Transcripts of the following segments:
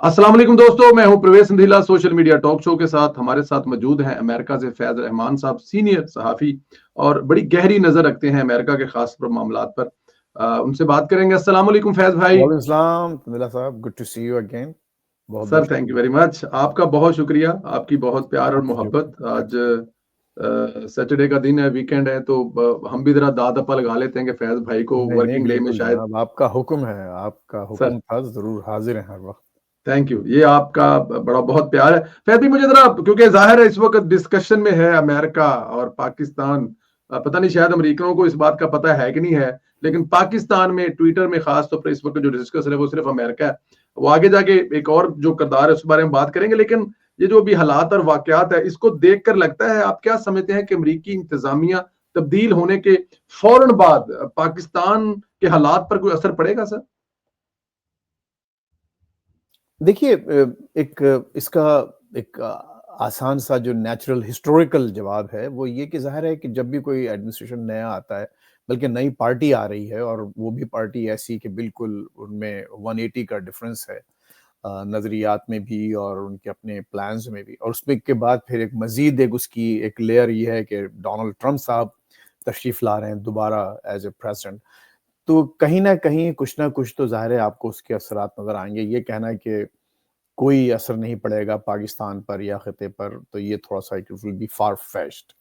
अस्सलाम वालेकुम दोस्तों, मैं हूं प्रवेश संधीला। सोशल मीडिया टॉक शो के साथ हमारे साथ मौजूद हैं अमेरिका से फैज रहमान साहब, सीनियर सहाफ़ी और बड़ी गहरी नज़र रखते हैं अमेरिका के खास पर मामलात पर। उनसे बात करेंगे। अस्सलाम वालेकुम फैज भाई। वालेकुम सलाम मिला साहब, good to see you again. बहुत सर बहुत थैंक यू शुक्रिया। वेरी मच, आपका बहुत शुक्रिया, आपकी बहुत प्यार और थैंक यू। मोहब्बत। आज सैटरडे का दिन है, वीकेंड है, तो हम भी जरा दाद अपा लगा लेते हैं कि फैज भाई को नहीं नहीं, वर्किंग डे में बिल्कुल शायद। जनाब, आपका हुक्म है, आपका सर हुक्म था, जरूर हाजिर हैं हर वक्त। थैंक यू, ये आपका बड़ा बहुत प्यार है। फैज भी मुझे जरा, क्योंकि जाहिर है इस वक्त डिस्कशन में है अमेरिका और पाकिस्तान। पता नहीं शायद अमेरिकनों को इस बात का पता है कि नहीं है, लेकिन पाकिस्तान में ट्विटर में खास तौर पर इस वक्त जो डिस्कशन है वो सिर्फ अमेरिका है। वो आगे जाके एक और जो किरदार है उस बारे में बात करेंगे, लेकिन ये जो अभी हालात और वाकयात है इसको देख कर लगता है, आप क्या समझते हैं कि अमरीकी इंतजामिया तब्दील होने के फौरन बाद पाकिस्तान के हालात पर कोई असर पड़ेगा सर? देखिए, एक इसका एक आसान सा जो नेचुरल हिस्टोरिकल जवाब है वो ये कि जाहिर है कि जब भी कोई एडमिनिस्ट्रेशन नया आता है, बल्कि नई पार्टी आ रही है और वो भी पार्टी ऐसी कि बिल्कुल उनमें 180 का डिफरेंस है, नज़रियात में भी और उनके अपने प्लान्स में भी। और उसमें के बाद फिर एक मज़ीद एक उसकी एक लेयर ये है कि डोनाल्ड ट्रंप साहब तशरीफ़ ला रहे हैं दोबारा एज़ ए प्रेसिडेंट। तो कहीं न कहीं कुछ ना कुछ तो ज़ाहिर है आपको उसके असरात नज़र आएँगे। ये कहना है कि कोई असर नहीं पड़ेगा पाकिस्तान पर या ख़िते पर, तो ये थोड़ा-सा it will be far fetched.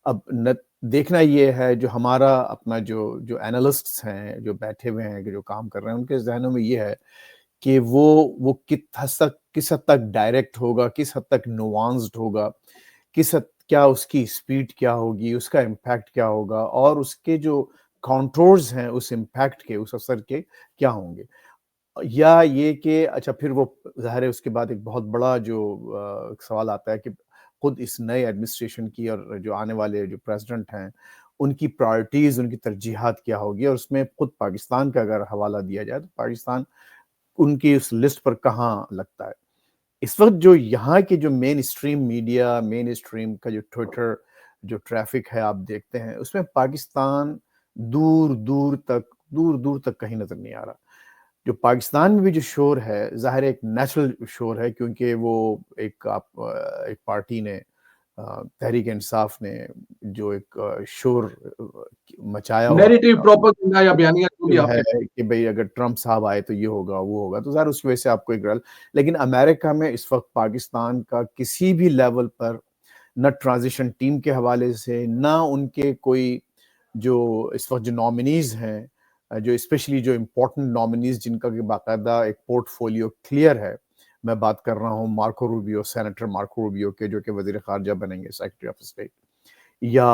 अब न देखना ये है जो हमारा अपना जो जो एनालिस्ट्स हैं, जो बैठे हुए हैं, कि जो काम कर रहे हैं, उनके ज़हनों में ये है कि वो किस हद तक डायरेक्ट होगा, किस हद तक नुआंस्ड होगा, किस हद क्या उसकी स्पीड क्या होगी, उसका इम्पैक्ट क्या होगा और उसके जो कॉन्टोर्स हैं उस इम्पैक्ट के, उस असर के क्या होंगे। या ये कि अच्छा फिर वो ज़ाहिर है उसके बाद एक बहुत बड़ा जो सवाल आता है कि खुद इस नए एडमिनिस्ट्रेशन की और जो आने वाले जो प्रेसिडेंट हैं, उनकी प्रायोरिटीज़, उनकी तरजीहात क्या होगी और उसमें खुद पाकिस्तान का अगर हवाला दिया जाए, तो पाकिस्तान उनकी उस लिस्ट पर कहाँ लगता है। इस वक़्त जो यहाँ की जो main stream media, main stream का जो ट्विटर जो ट्रैफ़िक है आप देखते हैं, उसमें पाकिस्तान दूर-दूर तक कहीं नज़र नहीं आ रहा। जो पाकिस्तान में भी जो शोर है, ज़ाहिर है एक नेचुरल शोर है, क्योंकि वो एक पार्टी ने, तहरीक-ए-इंसाफ ने जो एक शोर मचाया हुआ नैरेटिव था, प्रोपेगेंडा या बयानिया जो भी आप है कहें। कि भई अगर ट्रम्प साहब आए तो ये होगा, वो होगा, तो ज़ाहिर उसकी वजह से आपको एक रल। लेकिन अमेरिका में इस वक़्त पाकिस्तान का किसी भी लेवल पर ना ट्रांज़िशन टीम के हवाले से, ना उनके कोई जो इस वक़्त जो नॉमिनीज़ हैं, जो स्पेशली जो इम्पोर्टेंट नॉमिनीज़ जिनका कि बाकायदा एक पोर्टफोलियो क्लियर है। मैं बात कर रहा हूँ Marco Rubio, senator Marco Rubio के, जो कि वज़ीर ख़ारिजा बनेंगे, सेक्रेटरी ऑफ स्टेट। या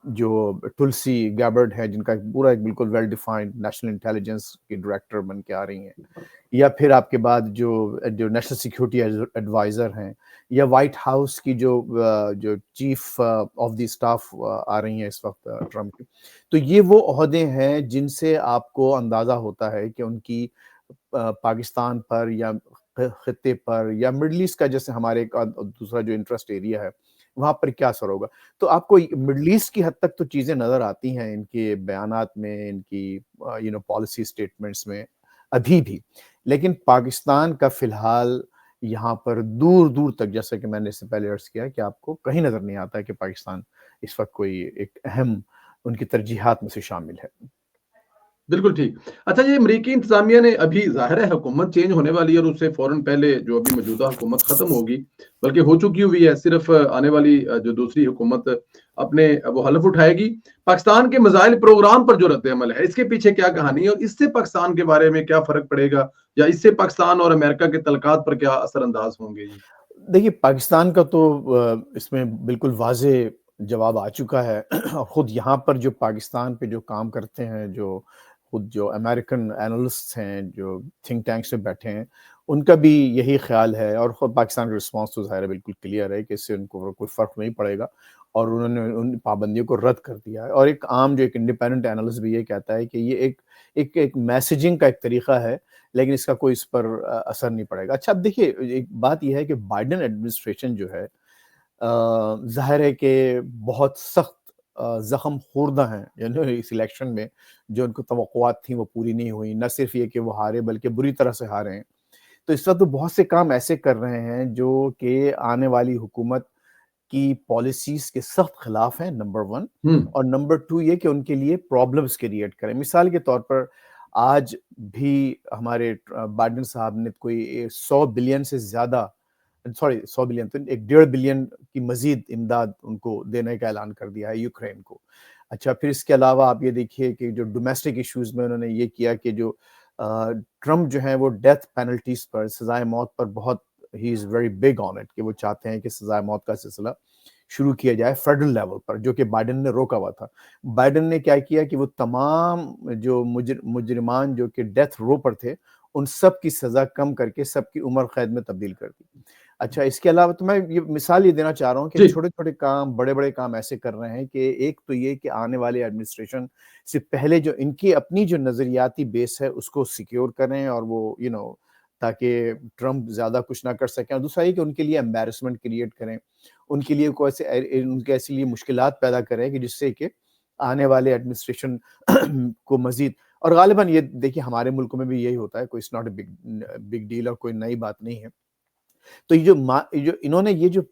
जो तुलसी गैबर्ड है, जिनका एक बिल्कुल वेल डिफाइंड नेशनल इंटेलिजेंस की डायरेक्टर बन के आ रही हैं। या फिर आपके बाद जो जो नेशनल सिक्योरिटी एडवाइज़र हैं, या व्हाइट हाउस की जो चीफ ऑफ द स्टाफ आ रही हैं इस वक़्त ट्रम्प की। तो ये वो ओहदे हैं जिनसे आपको अंदाज़ा होता है कि उनकी पाकिस्तान पर या खित्ते पर या मिडल ईस्ट का, जैसे हमारे एक दूसरा जो इंटरेस्ट एरिया है, वहाँ पर क्या असर होगा। तो आपको मिडल ईस्ट की हद तक तो चीज़ें नज़र आती हैं इनके बयानात में, इनकी पॉलिसी स्टेटमेंट्स में अभी भी। लेकिन पाकिस्तान का फ़िलहाल यहाँ पर दूर-दूर तक, जैसा कि मैंने इससे पहले अर्ज़ किया, कि आपको कहीं नज़र नहीं आता है कि पाकिस्तान इस वक़्त कोई एक अहम उनकी तरजीहात में से शामिल है। बिल्कुल ठीक। अच्छा, ये अमेरिकी इंतज़ामिया ने अभी ज़ाहिर है हुकूमत चेंज होने वाली है और उससे फ़ौरन पहले जो अभी मौजूदा हुकूमत ख़त्म होगी, बल्कि हो चुकी हुई है, सिर्फ़ आने वाली जो दूसरी हुकूमत अपने वो हलफ़ उठाएगी। पाकिस्तान के मिसाइल प्रोग्राम पर जो रद्द-ए-अमल है, इसके पीछे क्या कहानी है और इससे पाकिस्तान के बारे में क्या फ़र्क पड़ेगा या इससे पाकिस्तान और अमेरिका के तल्लुकात पर क्या असर-अंदाज़ होंगे जी? देखिए, पाकिस्तान का तो इसमें बिल्कुल वाज़ेह जवाब आ चुका है। और खुद यहाँ पर जो पाकिस्तान पे जो काम करते हैं, जो खुद जो अमेरिकन एनालिस्ट्स हैं, जो थिंक टैंक्स में बैठे हैं, उनका भी यही ख़्याल है और खुद पाकिस्तान का रिस्पॉन्स तो ज़ाहिर है बिल्कुल क्लियर है कि इससे उनको कोई फ़र्क नहीं पड़ेगा और उन्होंने उन पाबंदियों को रद्द कर दिया है। और एक आम जो एक इंडिपेंडेंट एनालिस्ट भी ये कहता है कि ये एक मैसेजिंग का एक तरीक़ा है, लेकिन इसका कोई इस पर असर नहीं पड़ेगा। अच्छा, अब देखिए, एक बात ये है कि बाइडेन एडमिनिस्ट्रेशन जो है, ज़ाहिर है कि बहुत सख्त ज़ख्म ख़ोर्दा हैं, यानी इस इलेक्शन में जो उनको तवक्कुआत थी वो पूरी नहीं हुई। न सिर्फ़ ये कि वो हारे, बल्कि बुरी तरह से हारे हैं। तो इस वक्त तो बहुत से काम ऐसे कर रहे हैं जो कि आने वाली हुकूमत की पॉलिसीज के सख्त खिलाफ हैं, नंबर वन। और नंबर टू ये कि उनके लिए प्रॉब्लम्स क्रिएट करें। मिसाल के तौर पर आज भी हमारे बाइडेन साहब ने कोई 100 बिलियन से ज्यादा, सॉरी 100 बिलियन तो 1.5 बिलियन की मजीद इमदाद उनको देने का ऐलान कर दिया है यूक्रेन को। अच्छा, फिर इसके अलावा आप ये देखिए कि जो डोमेस्टिक इश्यूज में उन्होंने ये किया कि जो ट्रम्प जो है वो डेथ पेनल्टीज पर, सजाए मौत पर बहुत, he is very big on it, कि वो चाहते हैं कि सजाए मौत का सिलसिला शुरू किया जाए फेडरल लेवल पर, जो कि बाइडेन ने रोका हुआ था। बाइडेन ने क्या किया कि वो तमाम जो मुजरिमान जो कि डेथ रो पर थे, उन सब की सजा कम करके सबकी उम्र कैद में तब्दील कर दी। अच्छा, इसके अलावा तो मैं ये मिसाल ये देना चाह रहा हूँ कि छोटे छोटे काम, बड़े बड़े काम ऐसे कर रहे हैं कि एक तो ये कि आने वाले एडमिनिस्ट्रेशन से पहले जो इनकी अपनी जो नजरियाती बेस है उसको सिक्योर करें, और वो ताकि ट्रम्प ज्यादा कुछ ना कर सकें। और दूसरा ये कि उनके लिए एम्बैरेसमेंट क्रिएट करें, उनके लिए कोई उनके ऐसे लिए मुश्किलात पैदा करें कि जिससे कि आने वाले एडमिनिस्ट्रेशन को मजीद, और गालिबन ये देखिए हमारे मुल्क में भी यही होता है, कोई it's not a big deal और कोई नई बात नहीं है। तो ये जो इन्होंने ये जो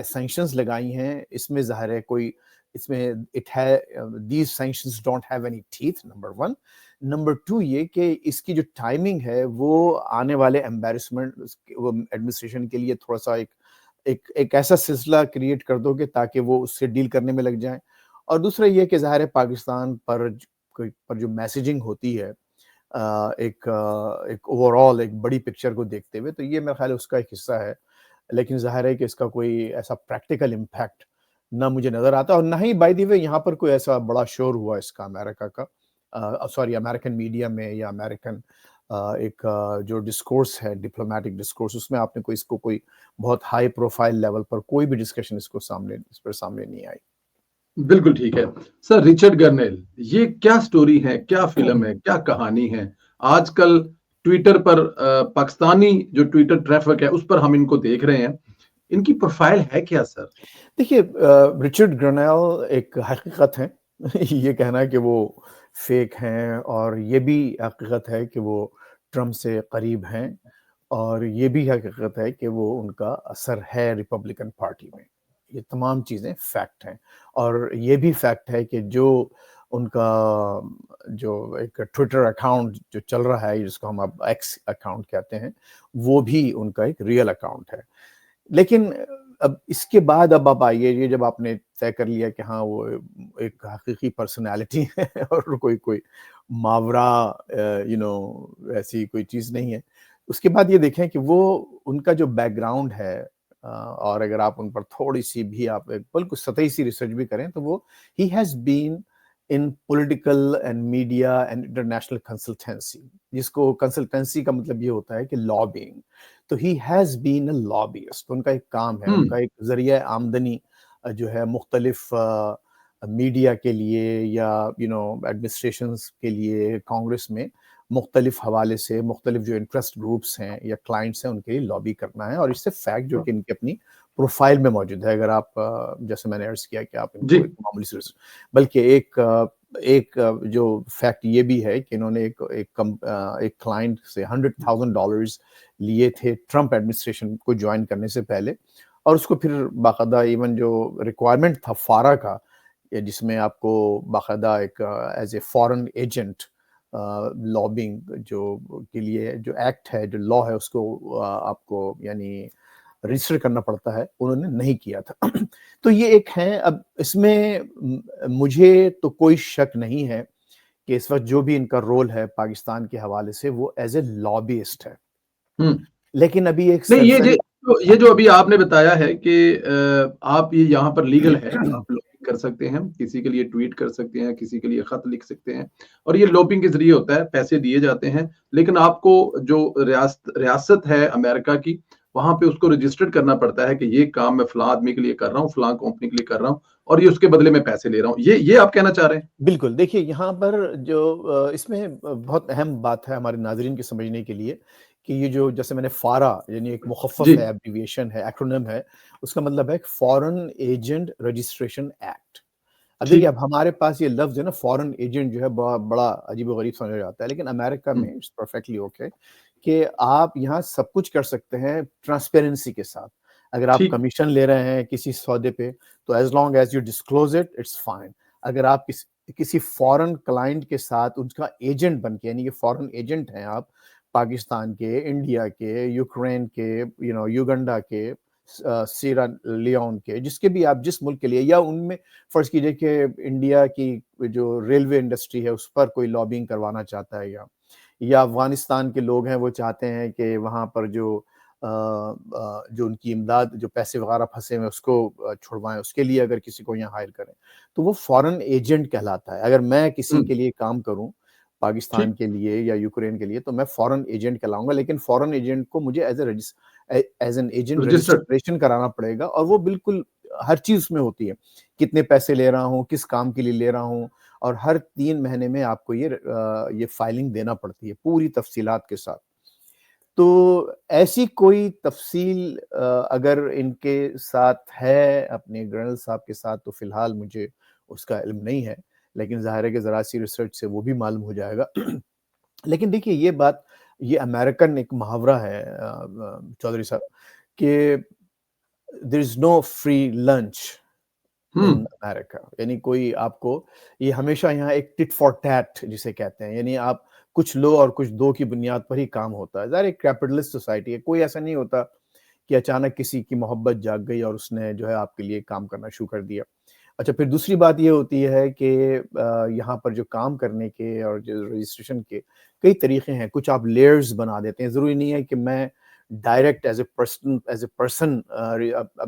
सैंक्शंस लगाई हैं, इसमें ज़ाहिर है कोई इसमें इट है, these sanctions don't have any teeth, number one. Number two ये कि इसकी जो टाइमिंग है वो आने वाले एम्बैरेसमेंट वो एडमिनिस्ट्रेशन के लिए थोड़ा सा एक ऐसा सिलसिला क्रिएट कर दोगे ताकि वो उससे डील करने में लग जाएं। और दूसरा ये कि ज़ाहिर है पाकिस्तान पर जो मैसेजिंग होती है, एक ओवरऑल एक बड़ी पिक्चर को देखते हुए, तो ये मेरा ख्याल है उसका एक हिस्सा है। लेकिन ज़ाहिर है कि इसका कोई ऐसा प्रैक्टिकल इम्पैक्ट ना मुझे नज़र आता, और ना ही बाय द वे यहाँ पर कोई ऐसा बड़ा शोर हुआ इसका अमेरिका का, सॉरी अमेरिकन मीडिया में, या अमेरिकन जो डिस्कोर्स है, डिप्लोमेटिक डिस्कोर्स, उसमें आपने कोई बहुत हाई प्रोफाइल लेवल पर कोई भी डिस्कशन इस पर सामने नहीं आई। बिल्कुल ठीक है सर। रिचर्ड गर्नेल, ये क्या स्टोरी है, क्या फिल्म है, क्या कहानी है? आजकल ट्विटर पर पाकिस्तानी जो ट्विटर ट्रैफिक है उस पर हम इनको देख रहे हैं, इनकी प्रोफाइल है क्या सर? देखिए, रिचर्ड ग्रनेल एक हकीकत है ये कहना है कि वो फेक हैं, और ये भी हकीकत है कि वो ट्रम्प से करीब हैं, और ये भी हकीकत है कि वो उनका असर है रिपब्लिकन पार्टी में। ये तमाम चीज़ें फैक्ट हैं, और ये भी फैक्ट है कि जो उनका जो एक ट्विटर अकाउंट जो चल रहा है, जिसको हम अब एक्स अकाउंट कहते हैं, वो भी उनका एक रियल अकाउंट है। लेकिन अब इसके बाद अब आप आइए, ये जब आपने तय कर लिया कि हाँ वो एक हकीकी पर्सनालिटी है और कोई मावरा ऐसी कोई चीज़ नहीं है, उसके बाद ये देखें कि वो उनका जो बैकग्राउंड है, और अगर आप उन पर थोड़ी सी भी आप बिल्कुल सतही सी रिसर्च भी करें, तो वो he has been in political and media and international consultancy, जिसको कंसल्टेंसी का मतलब ये होता है कि लॉबिंग। तो ही हैज़ बीन अ लॉबियस्ट, उनका एक काम है, उनका एक जरिया आमदनी जो है मुख्तलिफ मीडिया के लिए या एडमिनिस्ट्रेशंस के लिए, कांग्रेस में मुख्तलिफ हवाले से मुख्तलिफ जो इंटरेस्ट ग्रुप्स हैं या क्लाइंट्स हैं उनके लिए लॉबी करना है। और इससे फैक्ट जो कि इनकी अपनी प्रोफाइल में मौजूद है, अगर आप जैसे मैंने अर्ज किया कि आप इनको एक मामूली से, बल्कि एक जो फैक्ट ये भी है कि इन्होंने एक क्लाइंट से $100,000 लिए थे ट्रम्प एडमिनिस्ट्रेशन को ज्वाइन करने से पहले, और उसको फिर बाकायदा इवन जो रिक्वायरमेंट था फारा का, जिसमें आपको बाकायदा एक as a foreign agent lobbying जो के लिए जो एक्ट है, जो लॉ है, उसको आपको यानी रजिस्टर करना पड़ता है, उन्होंने नहीं किया था तो ये एक है। अब इसमें मुझे तो कोई शक नहीं है कि इस वक्त जो भी इनका रोल है पाकिस्तान के हवाले से, वो एज ए लॉबिस्ट है। लेकिन अभी एक नहीं, ये जो अभी आपने बताया है कि आप ये यहाँ पर लीगल है, आप लॉबिंग कर सकते हैं, किसी के लिए ट्वीट कर सकते हैं, किसी के लिए खत लिख सकते हैं, और ये लॉबिंग के जरिए होता है, पैसे दिए जाते हैं। लेकिन आपको जो रियासत है अमेरिका की, वहां पे उसको रजिस्टर्ड करना पड़ता है कि ये काम मैं फलां आदमी के लिए कर रहा हूँ, फलां कंपनी के लिए कर रहा हूँ, और ये उसके बदले में पैसे ले रहा हूँ। ये आप कहना चाह रहे हैं? बिल्कुल। देखिए, यहाँ पर जो इसमें बहुत अहम बात है हमारे नाज़रीन के समझने के लिए, कि ये जो जैसे मैंने फारा यानी एक मुखफ़्फ़फ़ है, एब्रिविएशन है, एक्रोनिम है, उसका मतलब है फॉरेन एजेंट रजिस्ट्रेशन एक्ट। अब देखिए, अब हमारे पास ये लफ्ज़ है ना, फॉरेन एजेंट, जो है बड़ा अजीब-ओ-गरीब समझा जाता है, लेकिन अमेरिका में इट्स परफेक्टली ओके कि आप यहाँ सब कुछ कर सकते हैं ट्रांसपेरेंसी के साथ। अगर आप ठीक। कमीशन ले रहे हैं किसी सौदे पे, तो as long as you disclose it, it's fine. अगर आप किसी फॉरेन क्लाइंट के साथ उनका एजेंट बन के, यानी कि फॉरेन एजेंट हैं आप, पाकिस्तान के, इंडिया के, यूक्रेन के, युगांडा के, सीरा लियोन के, जिसके भी आप जिस मुल्क के लिए, या उनमें फर्ज कीजिए कि इंडिया की जो रेलवे इंडस्ट्री है उस पर कोई लॉबिंग करवाना चाहता है, या अफगानिस्तान के लोग हैं वो चाहते हैं कि वहाँ पर जो उनकी इमदाद, जो पैसे वगैरह फंसे हुए उसको छुड़वाएं, उसके लिए अगर किसी को यहाँ हायर करें, तो वो फॉरेन एजेंट कहलाता है। अगर मैं किसी के लिए काम करूं, पाकिस्तान ठीक। के लिए या यूक्रेन के लिए, तो मैं फॉरेन एजेंट कहलाऊंगा। लेकिन फॉरेन एजेंट को मुझे as an agent registered. Registration कराना पड़ेगा, और वो बिल्कुल हर चीज में होती है, कितने पैसे ले रहा हूँ, किस काम के लिए ले रहा हूँ, और हर 3 महीने में आपको ये फाइलिंग देना पड़ती है पूरी तफसीलात के साथ। तो ऐसी कोई तफसील अगर इनके साथ है, अपने जनरल साहब के साथ, तो फिलहाल मुझे उसका इल्म नहीं है, लेकिन ज़ाहिर है कि ज़रा सी रिसर्च से वो भी मालूम हो जाएगा। लेकिन देखिए ये बात, ये अमेरिकन एक मुहावरा है चौधरी साहब, कि there is no free lunch in America. यानी कोई आपको, ये हमेशा यहाँ एक टिट फॉर टैट जिसे कहते हैं, यानी आप कुछ लो और कुछ दो की बुनियाद पर ही काम होता है। ज़ाहिर एक कैपिटलिस्ट सोसाइटी है, कोई ऐसा नहीं होता कि अचानक किसी की मोहब्बत जाग गई और उसने जो है आपके लिए काम करना शुरू कर दिया। अच्छा, फिर दूसरी बात ये होती है कि यहाँ पर जो काम करने के और जो रजिस्ट्रेशन के कई तरीके हैं। कुछ आप लेयर्स बना देते हैं, ज़रूरी नहीं है कि मैं डायरेक्ट एज ए पर्सन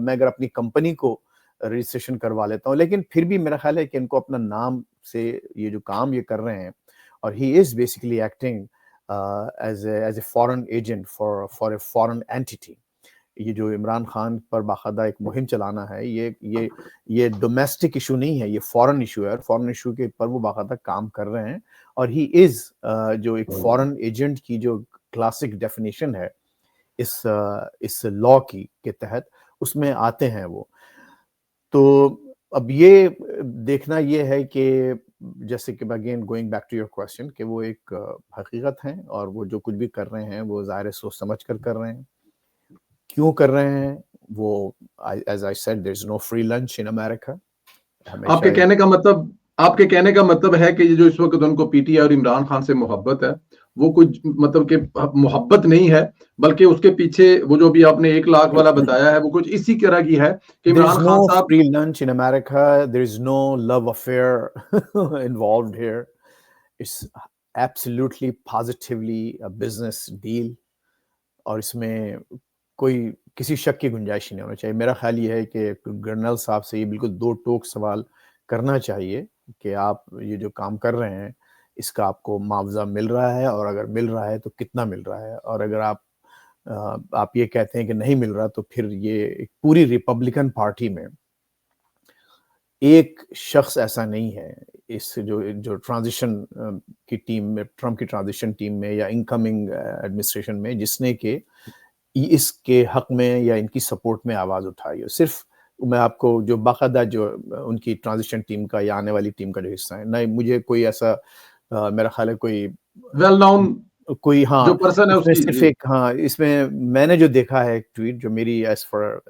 मैं अगर अपनी कंपनी को रजिस्ट्रेशन करवा लेता हूँ, लेकिन फिर भी मेरा ख्याल है कि इनको अपना नाम से ये जो काम ये कर रहे हैं, और he is basically acting as a foreign agent for a foreign entity. ये जो इमरान खान पर बाकायदा एक मुहिम चलाना है, ये डोमेस्टिक इशू नहीं है, ये फॉरेन इशू है, और फॉरेन इशू के पर वो बाकायदा काम कर रहे हैं। और ही इज जो एक फॉरेन एजेंट की जो क्लासिक डेफिनेशन है इस लॉ की के तहत, उसमें आते हैं वो। तो अब ये देखना ये है कि, जैसे कि again going back to your question, कि वो एक हकीकत है, और वो जो कुछ भी कर रहे हैं वो ज़ाहिर सोच समझ कर रहे हैं। क्यों कर रहे हैं वो, as I said, there is no free lunch in America. हमेशा आपके कहने का मतलब है कि ये जो इस वक्त उनको पीटीआई और इमरान खान से मोहब्बत है, वो कुछ मतलब कि मोहब्बत नहीं है, बल्कि उसके पीछे वो जो भी आपने 1 लाख वाला बताया है, वो कुछ इसी तरह की है कि there is Imran no Khan साहब। free lunch in America, there is no love affair involved here. It's absolutely positively a business deal, और इसमें कोई किसी शक की गुंजाइश नहीं होना चाहिए। मेरा ख्याल ये है कि कर्नल साहब से ये बिल्कुल दो टोक सवाल करना चाहिए कि आप ये जो काम कर रहे हैं, इसका आपको मुआवजा मिल रहा है, और अगर मिल रहा है तो कितना मिल रहा है, और अगर आप ये कहते हैं कि नहीं मिल रहा, तो फिर ये एक पूरी रिपब्लिकन पार्टी में एक शख्स ऐसा नहीं है, इस जो ट्रांजिशन की टीम में, ट्रम्प की ट्रांजिशन टीम में या इनकमिंग एडमिनिस्ट्रेशन में, जिसने के इसके हक में या इनकी सपोर्ट में आवाज उठाई है। सिर्फ मैं आपको जो बाकायदा जो उनकी ट्रांजिशन टीम का या आने वाली टीम का जो हिस्सा है, नहीं मुझे कोई ऐसा मेरा ख्याल है वेल नोन जो हाँ, पर्सन है इसमें उसकी सिर्फ जी। एक, हाँ, इसमें मैंने जो देखा है एक ट्वीट, जो मेरी as for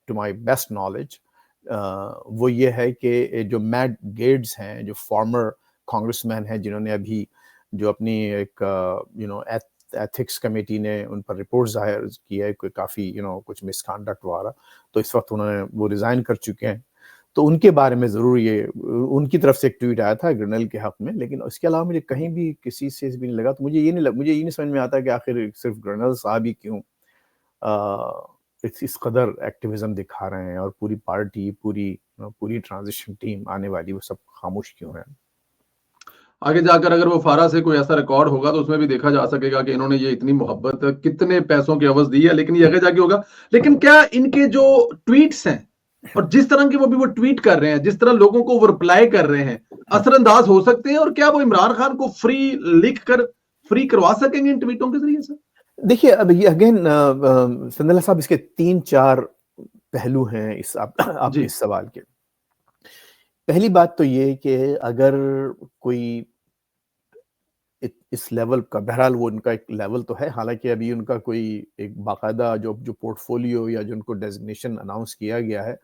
to my best knowledge, वो ये है कि जो मैट गेट्स हैं, जो फॉर्मर कांग्रेसमैन हैं, जिन्होंने अभी जो अपनी एक एथिक्स कमेटी ने उन पर रिपोर्ट जाहिर की है कि काफ़ी कुछ मिसकंडक्ट हुआ रहा, तो इस वक्त उन्होंने वो रिज़ाइन कर चुके हैं। तो उनके बारे में ज़रूर ये उनकी तरफ से एक ट्वीट आया था ग्रेनेल के हक में, लेकिन इसके अलावा मुझे कहीं भी किसी से भी नहीं लगा। तो मुझे ये नहीं समझ में आता कि आखिर सिर्फ ग्रेनेल साहब ही क्यों इस कदर एक्टिविज्म दिखा रहे हैं, और पूरी पार्टी, पूरी ट्रांजिशन टीम आने वाली, वो सब खामोश क्यों है। आगे जाकर अगर वो फारा से कोई ऐसा रिकॉर्ड होगा तो उसमें भी देखा जा सकेगा कि इन्होंने ये इतनी मोहब्बत कितने पैसों की अवज दी है, लेकिन ये आगे जाके होगा। लेकिन क्या इनके जो ट्वीट्स हैं और जिस तरह के वो ट्वीट कर रहे हैं, जिस तरह लोगों को वो रिप्लाई कर रहे हैं, असरअंदाज हो सकते हैं, और क्या वो इमरान खान को फ्री लिख कर फ्री करवा सकेंगे इन ट्वीटों के जरिए से? देखिए, अब ये अगेन संदला साहब, इसके 3-4 पहलू हैं आपके जी। इस सवाल के। पहली बात तो ये कि अगर कोई इस लेवल का, बहरहाल वो उनका एक लेवल तो है, हालांकि अभी उनका कोई एक बाकायदा जो जो पोर्टफोलियो या जो उनको डेजिग्नेशन अनाउंस किया गया है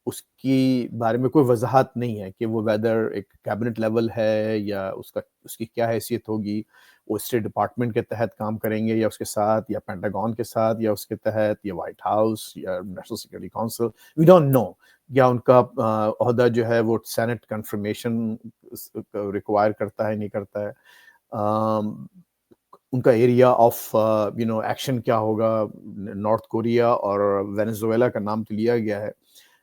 उसकी बारे में कोई वजाहत नहीं है कि वो वेदर एक कैबिनेट लेवल है या उसका उसकी क्या हैसियत होगी, वो स्टेट डिपार्टमेंट के तहत काम करेंगे या उसके साथ या पेंटागन के साथ या उसके तहत या व्हाइट हाउस या National Security Council, we don't know. या उनका ओहदा जो है वो सेनेट कंफर्मेशन रिक्वायर करता है नहीं करता है, उनका एरिया ऑफ एक्शन क्या होगा, नॉर्थ कोरिया और वेनेजुएला का नाम तो लिया गया है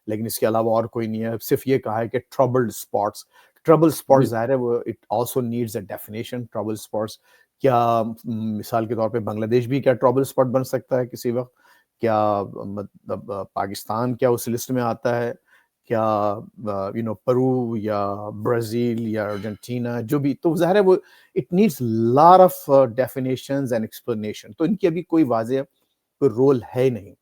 लेकिन इसके अलावा और कोई नहीं है, सिर्फ ये कहा है कि ट्रबल स्पॉट्स जी ज़ाहिर है वो it also needs a definition. Trouble spots क्या, मिसाल के तौर पे बांग्लादेश भी क्या ट्रबल स्पॉट बन सकता है किसी वक्त, क्या मतलब पाकिस्तान क्या उस लिस्ट में आता है, क्या पेरू या ब्राजील या अर्जेंटीना जो भी, तो ज़ाहिर है वो it needs lot of definitions and explanation, तो इनकी अभी कोई वाज़ेह कोई रोल है नहीं।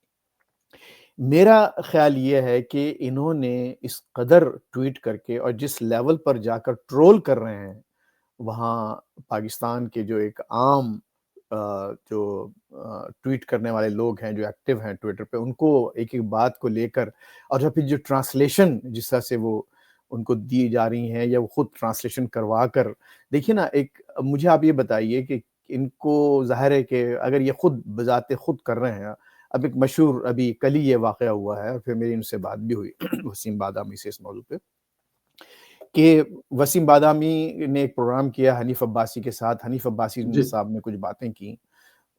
मेरा ख़्याल ये है कि इन्होंने इस कदर ट्वीट करके और जिस लेवल पर जाकर ट्रोल कर रहे हैं, वहाँ पाकिस्तान के जो एक आम जो ट्वीट करने वाले लोग हैं, जो एक्टिव हैं ट्विटर पे, उनको एक-एक बात को लेकर और या फिर जो ट्रांसलेशन जिस तरह से वो उनको दी जा रही हैं या वो खुद ट्रांसलेशन करवा कर, देखिए ना, एक मुझे आप ये बताइए कि इनको ज़ाहिर है कि अगर ये खुद बज़ाते खुद कर रहे हैं, अब एक मशहूर अभी कल ही ये वाक़या हुआ है और फिर मेरी उनसे बात भी हुई वसीम बादामी से इस मौजू पे, कि वसीम बादामी ने एक प्रोग्राम किया हनीफ अब्बासी के साथ, हनीफ अब्बासी जी साहब ने कुछ बातें की।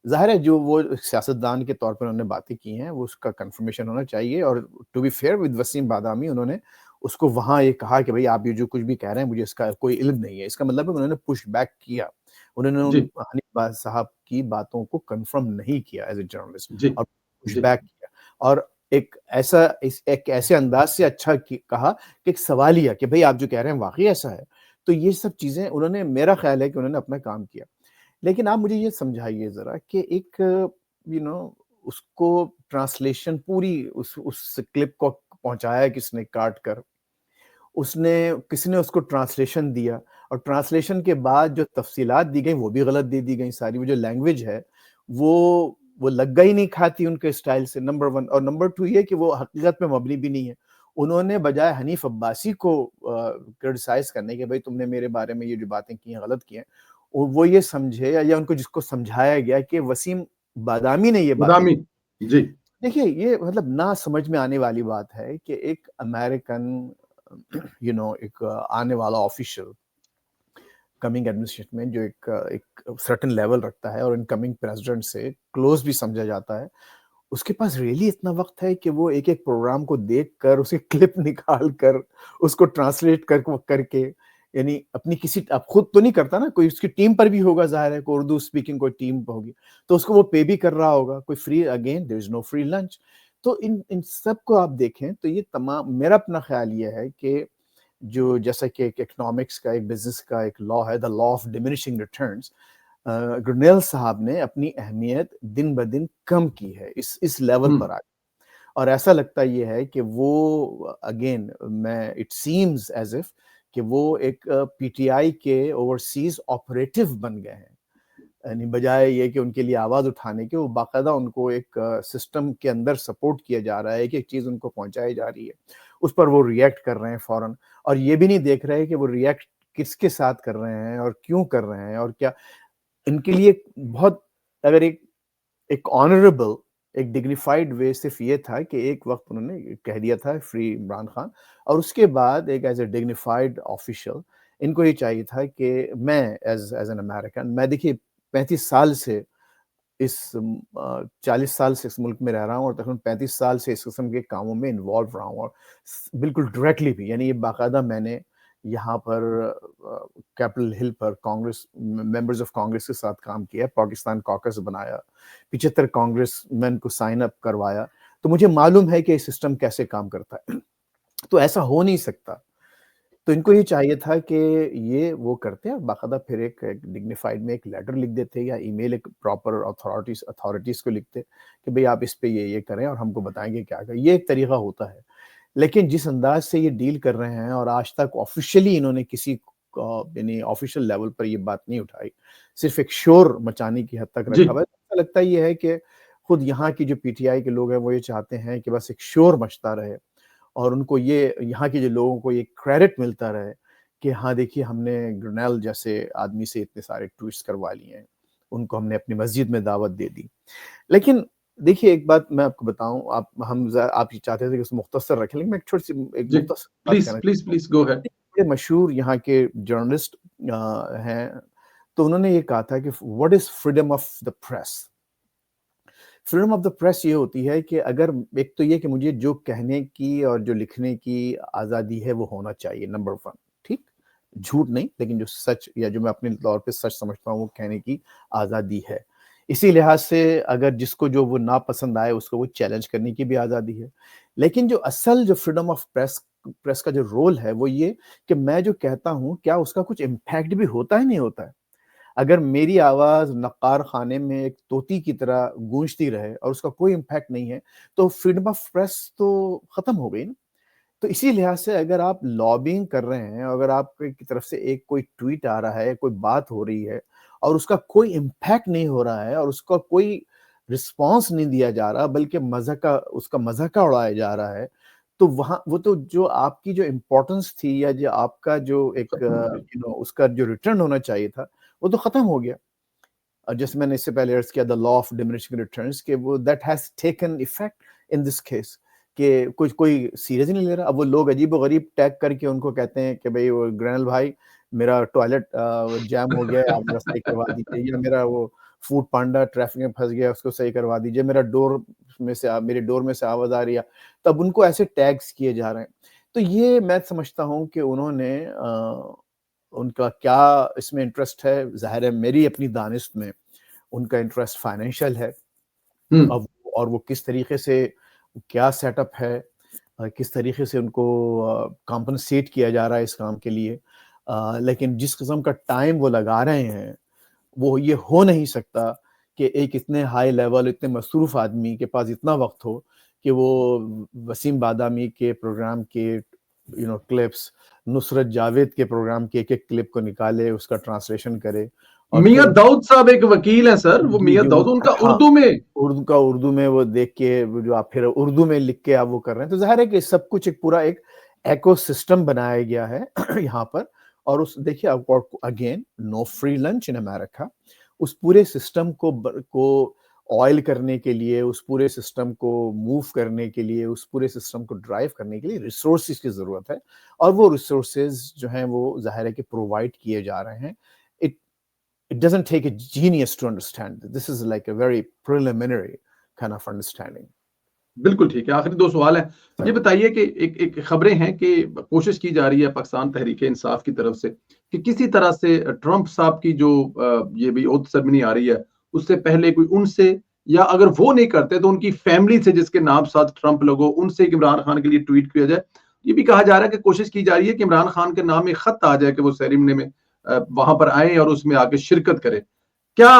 ज़ाहिर है जो वो सियासतदान के तौर पर उन्होंने बातें की हैं, वो उसका कन्फर्मेशन होना चाहिए और to be fair with Wasim Badami, उन्होंने उसको वहाँ ये कहा कि भई आप ये जो कुछ भी कह रहे हैं मुझे इसका कोई इल्म नहीं है। इसका मतलब है उन्होंने पुश बैक किया। उन्होंने उन जी हनीफ साहब की बातों को कन्फर्म नहीं किया एज़ अ जर्नलिस्ट जी और पुश जी बैक किया और एक ऐसे अंदाज़ से अच्छा कि कहा कि एक सवालिया कि भई आप जो कह रहे हैं वाक़ई ऐसा है। तो ये सब चीज़ें उन्होंने, मेरा ख़्याल है कि उन्होंने अपना काम किया। लेकिन आप मुझे ये समझाइए ज़रा कि एक उसको ट्रांसलेशन पूरी उस क्लिप को पहुँचाया किसने काट कर, उसने किसी ने उसको ट्रांसलेशन दिया और ट्रांसलेशन के बाद जो तफ़सीलात दी गई वो भी गलत दे दी गई सारी, वो जो लैंग्वेज है वो लग ही नहीं खाती उनके स्टाइल से, नंबर 1 और नंबर 2 ये कि वो हकीकत में मबनी भी नहीं है। उन्होंने बजाय हनीफ अब्बासी को क्रिटिसाइज़ करने के भई तुमने मेरे बारे में ये जो बातें की हैं गलत की हैं, वो ये समझे या उनको जिसको समझाया गया कि वसीम बादामी ने ये बातें बदामी की। जी देखिए ये मतलब ना समझ में आने वाली बात है कि एक अमेरिकन एक आने वाला ऑफिशियल कमिंग एडमिनिस्ट्रेशन में जो एक सर्टेन लेवल रखता है और इनकमिंग प्रेसिडेंट से क्लोज भी समझा जाता है, उसके पास रियली इतना वक्त है कि वो एक-एक प्रोग्राम को देखकर उसे क्लिप निकाल कर उसको ट्रांसलेट करके, यानी अपनी किसी, अब खुद तो नहीं करता ना, कोई उसकी टीम पर भी होगा ज़ाहिर है, कोई उर्दू स्पीकिंग कोई टीम होगी, तो उसको वो पे भी कर रहा होगा, कोई free, again there is no free lunch. तो इन इन सब को आप देखें तो ये तमाम, मेरा अपना ख़्याल ये है कि जो जैसा कि एक इकोनॉमिक्स का, एक बिज़नेस का एक लॉ है, the law of diminishing returns, Grinnell साहब ने अपनी अहमियत दिन ब दिन कम की है इस लेवल हम्म पर आ, और ऐसा लगता ये है कि वो अगेन मैं इट सीम्स एज़ इफ कि वो एक पीटीआई के ओवरसीज़ ऑपरेटिव बन गए हैं। यानी बजाय ये कि उनके लिए आवाज़ उठाने के, वो बाकायदा उनको एक सिस्टम के अंदर सपोर्ट किया जा रहा है कि एक चीज़ उनको पहुँचाई जा रही है। उस पर वो रिएक्ट कर रहे हैं फ़ौरन और ये भी नहीं देख रहे कि वो रिएक्ट किसके साथ कर रहे हैं और क्यों कर रहे हैं और क्या इनके लिए बहुत, अगर एक ऑनरेबल, एक डिग्निफाइड वे सिर्फ ये था कि एक वक्त उन्होंने कह दिया था फ्री इमरान खान और उसके बाद एक एज ए डिग्निफाइड ऑफिशियल इनको ये चाहिए था कि मैं एज एज एन अमेरिकन, मैं देखिए 35 साल से इस 40 साल से इस मुल्क में रह रहा हूँ और तकरीबन 35 साल से इस किस्म के कामों में इन्वॉल्व रहा हूँ और बिल्कुल डायरेक्टली भी, यानी ये बाकायदा मैंने यहाँ पर कैपिटल हिल पर कांग्रेस मेंबर्स ऑफ कांग्रेस के साथ काम किया, पाकिस्तान कॉकस बनाया, 75 कांग्रेसमैन को साइन अप करवाया, तो मुझे मालूम है कि ये सिस्टम कैसे काम करता है। तो ऐसा हो नहीं सकता, तो इनको ये चाहिए था कि ये वो करते और बाकायदा फिर एक डिग्निफाइड में एक लेटर लिख देते या ईमेल एक प्रॉपर अथॉरिटीज़ को लिखते कि भई आप इस पे ये करें और हमको बताएँगे क्या करें। ये एक तरीका होता है। लेकिन जिस अंदाज़ से ये डील कर रहे हैं और आज तक ऑफ़िशियली इन्होंने किसी यानी ऑफिशियल लेवल पर ये बात नहीं उठाई, सिर्फ एक शोर मचाने की हद तक जी। रखा हुआ है। ऐसा लगता ये है कि खुद यहाँ की जो पीटीआई के लोग हैं वो ये चाहते हैं कि बस एक शोर मचता रहे और उनको ये यहाँ के जो लोगों को ये क्रेडिट मिलता रहे कि हाँ देखिए हमने ग्रेनेल जैसे आदमी से इतने सारे ट्वीट्स करवा लिए हैं, उनको हमने अपनी मस्जिद में दावत दे दी। लेकिन देखिए एक बात मैं आपको बताऊँ, आप ये चाहते थे कि उसको मुख्तसर रखें, लेकिन मैं एक छोटी-सी एक जी। मुख्तसर बात प्लीज़, कहना प्लीज़, चाहता हूँ। Please go ahead. बड़े मशहूर यहाँ के जर्नलिस्ट हैं, तो उन्होंने ये कहा था कि what is freedom of the press? Freedom of the press ये होती है कि अगर एक तो ये कि मुझे जो कहने की और जो लिखने की आज़ादी है वो होना चाहिए, नंबर 1, ठीक? झूठ नहीं, लेकिन जो सच या जो मैं अपने तौर पे सच समझता हूँ वो कहने की आज़ादी है। इसी लिहाज से अगर जिसको जो वो नापसंद आए उसको वो चैलेंज करने की भी आज़ादी है। लेकिन जो असल जो फ्रीडम ऑफ प्रेस का जो रोल है वो ये कि मैं जो कहता हूँ क्या उसका कुछ इम्पैक्ट भी होता है, नहीं होता है? अगर मेरी आवाज़ नक्कार खाने में एक तोती की तरह गूंजती रहे और उसका कोई इम्पैक्ट नहीं है, तो फ्रीडम ऑफ प्रेस तो खत्म हो गई ना। तो इसी लिहाज से अगर आप लॉबिंग कर रहे हैं, अगर आपकी की तरफ से एक कोई ट्वीट आ रहा है, कोई बात हो रही है और उसका कोई इम्पैक्ट नहीं हो रहा है और उसका कोई रिस्पॉन्स नहीं दिया जा रहा, बल्कि उसका मज़ाका उड़ाया जा रहा है, तो वहाँ वो तो जो आपकी जो इम्पोर्टेंस थी या जो आपका जो एक खत्म हो गई। उसका जो रिटर्न होना चाहिए था, वो तो खत्म हो गया। जैसे मैंने इससे पहले अर्ज़ किया, the law of diminishing returns, कि वो that has taken effect in this case, कि कुछ कोई सीरियस ही नहीं ले रहा। अब वो लोग अजीब-ओ-गरीब टैग करके उनको कहते हैं कि भई वो ग्रैनल भाई मेरा टॉयलेट जैम हो गया है, आप ज़रा सही करवा दीजिए, या मेरा वो फूड पांडा ट्रैफिक में फँस गया, उसको सही करवा दीजिए, मेरे डोर में से आवाज़ आ रही है। तब उनको ऐसे टैग्स किए जा रहे हैं। तो ये मैं समझता हूँ कि उन्होंने उनका क्या इसमें इंटरेस्ट है, ज़ाहिर है मेरी अपनी दानिश में उनका इंटरेस्ट फाइनेंशियल है। हुँ। अब और वो किस तरीके से क्या सेटअप है, किस तरीके से उनको कॉम्पेंसेट किया जा रहा है इस काम के लिए। लेकिन जिस किस्म का टाइम वो लगा रहे हैं, वो ये हो नहीं सकता कि एक इतने हाई लेवल, इतने मसरूफ़ आदमी के पास इतना वक़्त हो कि वो वसीम बादामी के प्रोग्राम के क्लिप्स, नुसरत जावेद के प्रोग्राम के एक-एक क्लिप को निकाले, उसका ट्रांसलेशन करे और फिर मियाँ दाऊद साहब एक वकील हैं सर, वो जी, मियाँ जो दाऊद, उनका हाँ, उर्दू में। उर्दू में वो देख के वो जो आप फिर उर्दू में लिख के आप वो कर रहे हैं, तो ज़ाहिर है कि सब कुछ एक पूरा एक इकोसिस्टम बनाया गया है यहाँ पर। और उस देखिए अब again no free lunch in America. उस पूरे सिस्टम को ऑयल करने के लिए, उस पूरे सिस्टम को मूव करने के लिए, उस पूरे सिस्टम को ड्राइव करने के लिए रिसोर्सेज़ की ज़रूरत है और वो रिसोर्सेज़ जो हैं वो ज़ाहिर है कि प्रोवाइड किए जा रहे हैं। It It doesn't take a genius to understand. This is like a very preliminary kind of understanding. बिल्कुल ठीक है। आखिरी 2 सवाल हैं। ये Certainly. बताइए कि एक एक खबरें हैं कि कोशिश की जा रही है पाकिस्तान तहरीक-ए-इंसाफ की तरफ से कि किसी तरह से ट्रंप साहब की जो ये भी ओथ सेरेमनी आ रही है, उससे पहले कोई उनसे, या अगर वो नहीं करते तो उनकी फैमिली से जिसके नाम साथ ट्रंप लगो, उनसे इमरान खान के लिए ट्वीट किया जाए। ये भी कहा जा रहा है कि कोशिश की जा रही है कि इमरान खान के नाम में खत आ जाए कि वो सेरेमनी में वहाँ पर आएँ और उसमें आके शिरकत करें। क्या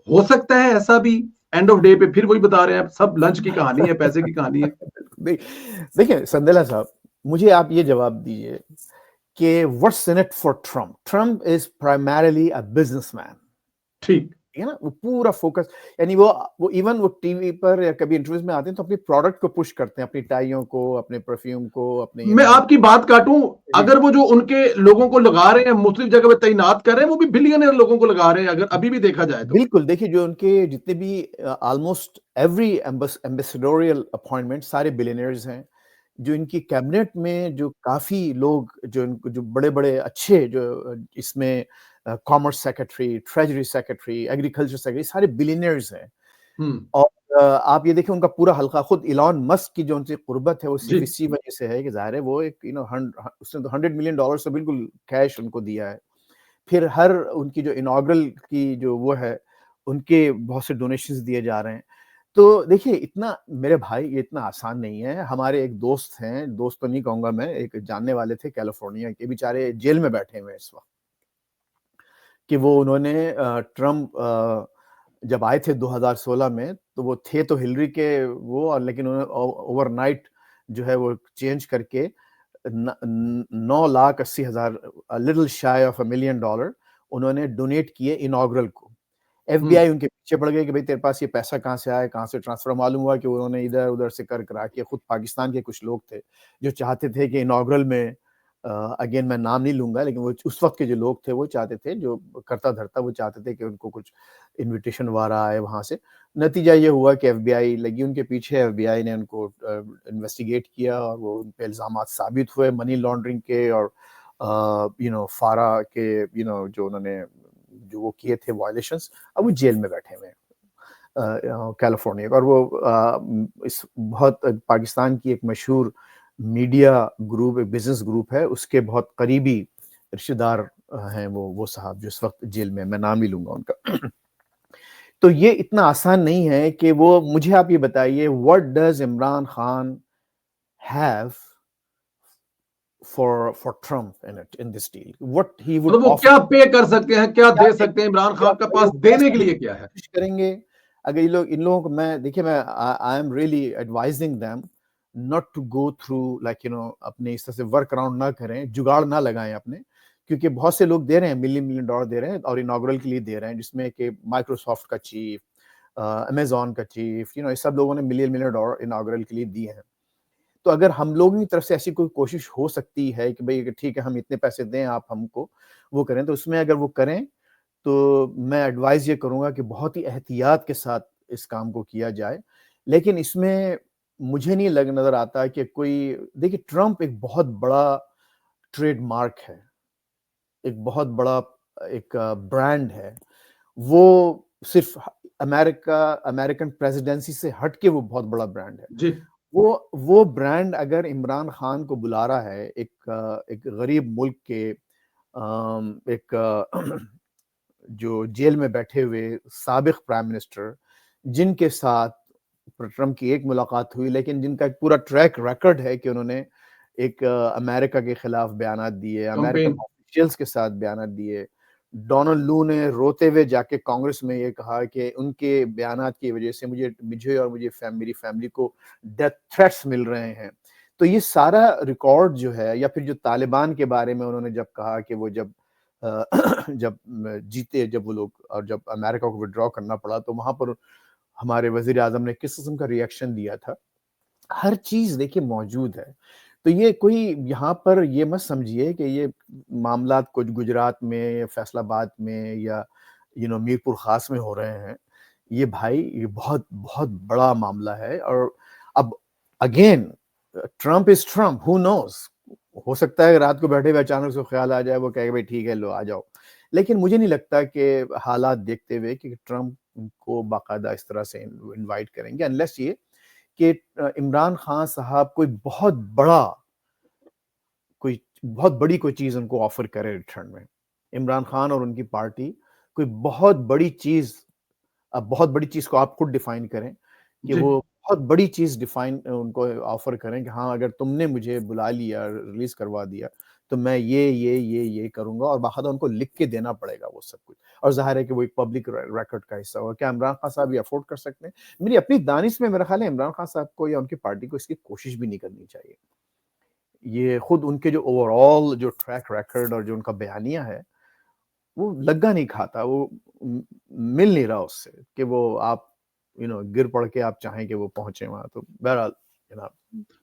हो सकता है ऐसा भी? एंड ऑफ डे पे फिर वही बता रहे हैं, सब लंच की कहानी है, पैसे की कहानी है। नहीं, देखिए संदेला साहब, मुझे आप ये जवाब दीजिए कि what's in it for Trump? Trump is primarily a businessman. ठीक। ठीक है ना? वो पूरा फोकस, यानी वो इवन वो टीवी पर या कभी इंटरव्यूज में आते हैं तो अपनी प्रोडक्ट को पुश करते हैं, अपनी टाइयों को, अपने परफ्यूम को, अपने मैं आपकी बात काटूं, जी, अगर वो जो उनके लोगों को लगा रहे हैं, मुख्तलिफ जगह पे तैनात कर रहे हैं, वो भी बिलियनर लोगों को लगा रहे हैं, अगर अभी भी देखा जाए तो। बिल्कुल, देखिए जो उनके जितने भी ऑलमोस्ट एवरी एम्बेसडोरियल अपॉइंटमेंट सारे बिलियनियर्स हैं। जो इनकी कैबिनेट में जो काफ़ी लोग जो बड़े-बड़े अच्छे जो इसमें commerce secretary, treasury secretary, agriculture secretary सारे बिलियनियर्स हैं। हुँ। और आप ये देखिए उनका पूरा हल्का, खुद इलॉन मस्क की जो उनसे कुर्बत है वो जी। सिर्फ़ इसी वजह से है कि ज़ाहिर है वो एक उसने तो $100 मिलियन तो बिल्कुल कैश उनको दिया है। फिर हर उनकी जो इनॉग्रल की जो वो है, उनके बहुत से डोनेशंस दिए जा रहे हैं। तो देखिए इतना मेरे भाई ये इतना आसान नहीं है। हमारे एक दोस्त हैं, दोस्त तो नहीं कहूँगा मैं, एक जानने वाले थे कैलिफ़ोर्निया के, बेचारे जेल में बैठे हुए हैं इस वक़्त। कि वो उन्होंने ट्रम्प जब आए थे 2016 में, तो वो थे तो हिलरी के वो, और लेकिन उन्होंने ओवरनाइट जो है वो चेंज करके 9,80,000, लिटिल शाय ऑफ $1 मिलियन उन्होंने डोनेट किए इनॉग्रल को। हम्म। एफबीआई उनके पीछे पड़ गई कि भाई तेरे पास ये पैसा कहाँ से आया, कहाँ से ट्रांसफर। मालूम हुआ कि उन्होंने इधर उधर से कर करा के, खुद पाकिस्तान के कुछ लोग थे जो चाहते थे कि इनॉग्रल में, अगेन मैं नाम नहीं लूंगा, लेकिन वो उस वक्त के जो लोग थे वो चाहते थे, जो करता धरता, वो चाहते थे कि उनको कुछ इनविटेशन वारा आए वहां से। नतीजा ये हुआ कि एफबीआई लगी उनके पीछे, एफबीआई ने उनको इन्वेस्टिगेट किया और वो उन पे इल्जाम साबित हुए मनी लॉन्ड्रिंग के और फारा के, जो उन्होंने जो वो किए थे वायलेशंस। अब वो जेल में बैठे हुए हैं कैलिफोर्निया। और वो इस बहुत पाकिस्तान की एक मशहूर मीडिया ग्रुप, एक बिजनेस ग्रुप है, उसके बहुत करीबी रिश्तेदार हैं वो साहब जो इस वक्त जेल में, मैं नाम नहीं लूंगा उनका। तो ये इतना आसान नहीं है कि वो, मुझे आप ये बताइए, what does Imran Khan have for Trump in this deal, what he would मतलब वो offer, क्या पे कर सकते हैं, क्या क्या दे दे, सकते हैं, इमरान क्या खान का वो पास देने के लिए क्या है? कोशिश करेंगे। अगर इन लोगों को मैं, देखिए, मैं I am really advising them not to go through like अपने इस तरह से वर्क अराउंड ना करें, जुगाड़ ना लगाएं अपने, क्योंकि बहुत से लोग दे रहे हैं, मिलियन डॉलर दे रहे हैं और इनॉग्रल के लिए दे रहे हैं, जिसमें कि माइक्रोसॉफ्ट का चीफ, अमेजॉन का चीफ, ये सब लोगों ने मिलियन डॉलर इनॉग्रल के लिए दिए हैं। तो अगर हम लोगों की तरफ से ऐसी कोई कोशिश हो सकती है कि भाई ठीक है हम इतने पैसे दें, आप हमको वो करें, तो उसमें अगर वो करें तो मैं एडवाइस ये करूंगा कि बहुत ही एहतियात के साथ इस काम को किया जाए। लेकिन इसमें मुझे नहीं नजर आता कि कोई, देखिए, ट्रंप एक बहुत बड़ा ट्रेडमार्क है, एक बहुत बड़ा एक ब्रांड है। वो सिर्फ अमेरिकन प्रेसिडेंसी से हटके वो बहुत बड़ा ब्रांड है। जी। वो ब्रांड अगर इमरान खान को बुला रहा है, एक गरीब मुल्क के एक जो जेल में बैठे हुए साबिक प्राइम मिनिस्टर, जिनके साथ ट्रंप की एक मुलाकात हुई, लेकिन जिनका एक पूरा ट्रैक रिकॉर्ड है कि उन्होंने एक अमेरिका के खिलाफ बयानात दिए, अमेरिकन कैंपेन। ऑफिशियल्स के साथ बयानात दिए। डोनाल्ड लू ने रोते हुए जाके कांग्रेस में ये कहा कि उनके बयानात की वजह से मुझे और मेरी फैमिली को डेथ थ्रेट्स मिल रहे हैं। तो ये सारा रिकॉर्ड जो है, या फिर जो तालिबान के बारे में उन्होंने जब कहा कि वो जब जब जीते, जब वो लोग, और जब अमेरिका को विड्रॉ करना पड़ा, तो वहां पर हमारे वजीर आजम ने किस किस्म का रिएक्शन दिया था, हर चीज देखिए मौजूद है। तो ये कोई यहाँ पर ये मत समझिए कि ये मामला कुछ गुजरात में या फैसलाबाद में या मीरपुर खास में हो रहे हैं। ये भाई, ये बहुत बहुत बड़ा मामला है। और अब again, Trump is Trump, who knows, हो सकता है रात को बैठे हुए अचानक से ख्याल आ जाए, वो कहेगा भाई ठीक है लो आ जाओ। लेकिन मुझे नहीं लगता कि हालात देखते हुए कि ट्रम्प को बाकायदा इस तरह से इनवाइट करेंगे, अनलेस ये कि इमरान खान साहब कोई बहुत बड़ी कोई चीज उनको ऑफर करे रिटर्न में। इमरान खान और उनकी पार्टी कोई बहुत बड़ी चीज, अब बहुत बड़ी चीज को आप खुद डिफाइन करें कि जी। वो बहुत बड़ी चीज डिफाइन उनको ऑफर करें कि हाँ, अगर तुमने मुझे बुला लिया, रिलीज करवा दिया, तो मैं ये करूंगा, और बाकायदा उनको लिख के देना पड़ेगा वो सब कुछ। और जाहिर है कि वो एक पब्लिक रिकॉर्ड का हिस्सा होगा। क्या इमरान खान साहब ये अफोर्ड कर सकते हैं? मेरी अपनी दानिश में मेरा ख्याल है इमरान खान साहब को या उनकी पार्टी को इसकी कोशिश भी नहीं करनी चाहिए। ये खुद उनके जो ओवरऑल जो ट्रैक रिकॉर्ड और जो उनका बयानिया है, वो लग्गा नहीं खाता, वो मिल नहीं रहा उससे कि वो आप गिर पड़ के आप चाहें कि वो पहुंचे वहां। तो बहरहाल जनाब,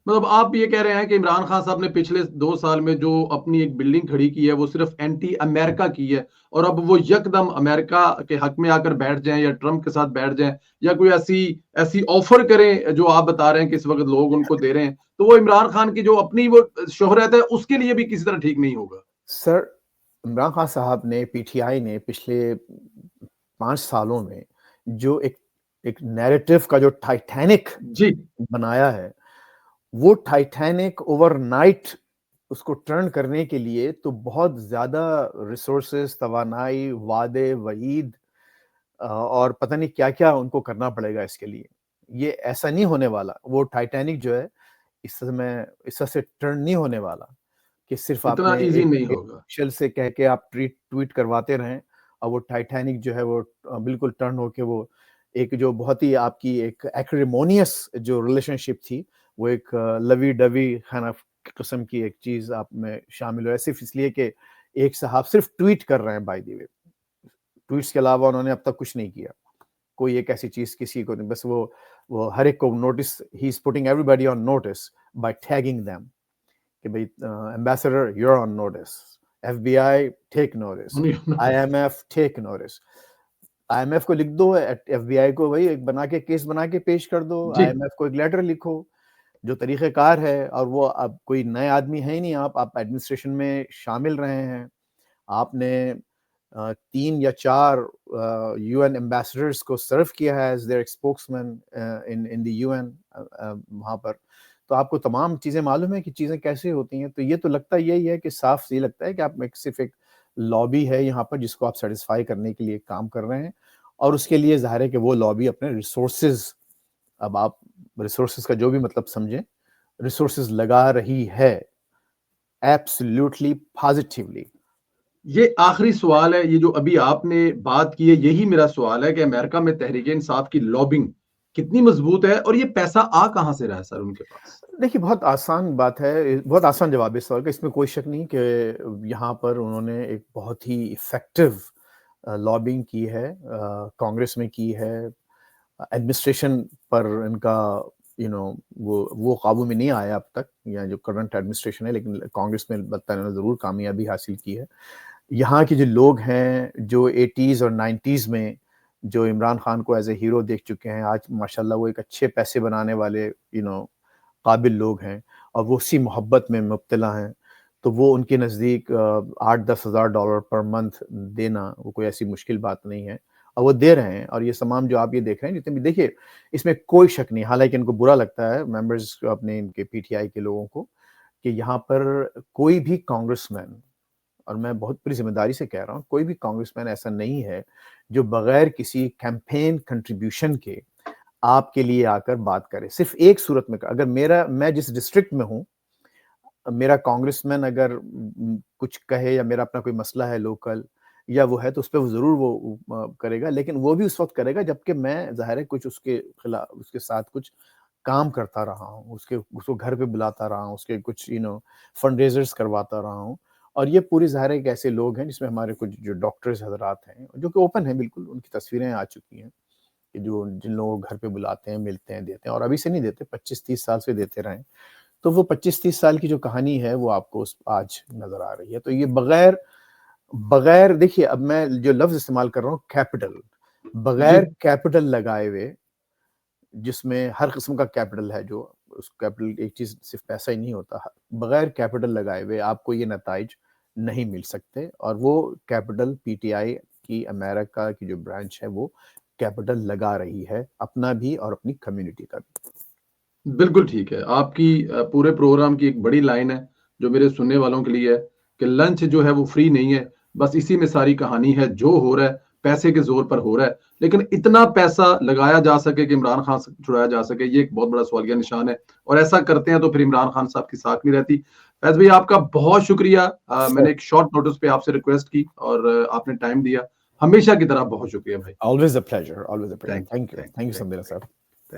मतलब आप ये कह रहे हैं कि इमरान खान साहब ने पिछले 2 साल में जो अपनी एक बिल्डिंग खड़ी की है वो सिर्फ एंटी अमेरिका की है, और अब वो यकदम अमेरिका के हक में आकर बैठ जाएं या ट्रंप के साथ बैठ जाएं, या कोई ऐसी ऐसी ऑफर करें जो आप बता रहे हैं कि इस वक्त लोग उनको दे रहे हैं, तो वो इमरान खान की जो अपनी वो शोहरत है उसके लिए भी किसी तरह ठीक नहीं होगा? सर, इमरान खान साहब ने, पीटीआई ने पिछले 5 सालों में जो एक नैरेटिव का जो टाइटैनिक जी। बनाया है, वो टाइटैनिक ओवरनाइट उसको टर्न करने के लिए तो बहुत ज्यादा रिसोर्सेस, तवानाई, वादे, वईद और पता नहीं क्या क्या उनको करना पड़ेगा इसके लिए। ये ऐसा नहीं होने वाला, वो टाइटैनिक जो है इस तरह से टर्न नहीं होने वाला कि सिर्फ इतना आपने इजी एक नहीं होगा। ऑफिशियल से कह के आप ट्वीट करवाते रहें, और वो टाइटैनिक जो है वो बिल्कुल टर्न होके वो एक जो बहुत ही आपकी एक एक्रिमोनियस जो रिलेशनशिप थी, वो एक लवी डवी खाना किस्म की एक चीज आप में शामिल हो, सिर्फ इसलिए कि एक साहब सिर्फ ट्वीट कर रहे हैं। बाय द वे, ट्वीट्स के अलावा उन्होंने अब तक कुछ नहीं किया, कोई एक ऐसी चीज किसी को नहीं, बस वो हर एक को notice, he is putting everybody on notice by tagging them कि भाई ambassador you are on notice, FBI take notice, IMF take notice. IMF को लिख दो, एफबीआई को भाई एक बना के केस बना के पेश कर दो, आईएमएफ को एक लेटर लिखो, जो तरीक़ेकार है। और वो अब कोई नए आदमी है ही नहीं, आप एडमिनिस्ट्रेशन में शामिल रहे हैं, आपने 3 या 4 यूएन एम्बेसडर्स को सर्व किया है as their spokesman in the UN वहाँ पर, तो आपको तमाम चीज़ें मालूम है कि चीज़ें कैसे होती हैं। तो ये तो लगता यही है कि साफ ये लगता है कि आप सिर्फ एक लॉबी है यहाँ पर जिसको आप सेटिस्फाई करने के लिए काम कर रहे हैं, और उसके लिए जाहिर है कि वो लॉबी अपने रिसोर्सेज, अब आप रिसोर्सेज का जो भी मतलब समझें, रिसोर्सेज लगा रही है एब्सोल्युटली पॉजिटिवली। ये आखिरी सवाल है, ये जो अभी आपने बात की है, यही मेरा सवाल है कि अमेरिका में तहरीक इंसाफ की लॉबिंग कितनी मजबूत है और ये पैसा आ कहां से रहा है सर उनके पास? देखिए, बहुत आसान बात है, बहुत आसान जवाब है इस सवाल का, इसमें कोई शक नहीं कि यहाँ पर उन्होंने एक बहुत ही इफेक्टिव लॉबिंग की है, कांग्रेस में की है, एडमिनिस्ट्रेशन पर इनका वो काबू में नहीं आया अब तक, या जो करंट एडमिनिस्ट्रेशन है, लेकिन कांग्रेस में बताने में ज़रूर कामयाबी हासिल की है। यहाँ के जो लोग हैं जो 80s और 90s में जो इमरान खान को एज ए हीरो देख चुके हैं, आज माशाल्लाह वो एक अच्छे पैसे बनाने वाले काबिल लोग हैं, और वो उसी मोहब्बत में मुब्तला हैं। तो वो उनके नज़दीक 8-10 हज़ार डॉलर पर मंथ देना वो कोई ऐसी मुश्किल बात नहीं है, और वो दे रहे हैं। और ये तमाम जो आप ये देख रहे हैं, जितने भी, देखिए इसमें कोई शक नहीं, हालांकि इनको बुरा लगता है मेंबर्स अपने इनके पीटीआई के लोगों को कि यहाँ पर कोई भी कांग्रेसमैन, और मैं बहुत बड़ी जिम्मेदारी से कह रहा हूँ, कोई भी कांग्रेसमैन ऐसा नहीं है जो बगैर किसी कैंपेन कंट्रीब्यूशन के आपके लिए आकर बात करे। सिर्फ एक सूरत में, अगर मैं जिस डिस्ट्रिक्ट में हूँ, मेरा कांग्रेसमैन अगर कुछ कहे या मेरा अपना कोई मसला है लोकल या वो है, तो उस पर वो जरूर वो करेगा, लेकिन वो भी उस वक्त करेगा जबकि मैं जाहिर है कुछ उसके खिलाफ, उसके साथ कुछ काम करता रहा हूँ, उसको घर पे बुलाता रहा हूँ, उसके कुछ फंडरेजर्स करवाता रहा हूँ। और ये पूरी जाहिर है कि ऐसे लोग हैं जिसमें हमारे कुछ जो डॉक्टर्स हजरात हैं जो कि ओपन हैं, बिल्कुल उनकी तस्वीरें आ चुकी हैं कि जो जिन लोगों को घर पे बुलाते हैं, मिलते हैं, देते हैं, और अभी से नहीं देते, 25-30 साल से देते रहे। तो वो 25-30 साल की जो कहानी है वो आपको आज नजर आ रही है। तो ये बगैर देखिए, अब मैं जो लफ्ज इस्तेमाल कर रहा हूँ कैपिटल, बगैर कैपिटल लगाए हुए, जिसमें हर किस्म का कैपिटल है, जो उस कैपिटल, एक चीज सिर्फ पैसा ही नहीं होता, बगैर कैपिटल लगाए हुए आपको ये नताइज नहीं मिल सकते। और वो कैपिटल पीटीआई की अमेरिका की जो ब्रांच है वो कैपिटल लगा रही है, अपना भी और अपनी कम्युनिटी का भी। बिल्कुल ठीक है। आपकी पूरे प्रोग्राम की एक बड़ी लाइन है जो मेरे सुनने वालों के लिए है कि लंच जो है वो फ्री नहीं है, बस इसी में सारी कहानी है। जो हो रहा है पैसे के जोर पर हो रहा है, लेकिन इतना पैसा लगाया जा सके कि इमरान खान से छुड़ाया जा सके, ये एक बहुत बड़ा सवालिया निशान है। और ऐसा करते हैं तो फिर इमरान खान साहब की साख नहीं रहती। फैज भाई, आपका बहुत शुक्रिया। मैंने एक शॉर्ट नोटिस पे आपसे रिक्वेस्ट की और आपने टाइम दिया, हमेशा की तरह बहुत शुक्रिया भाई। Always a pleasure, always a pleasure. Thank you Samdila साहब।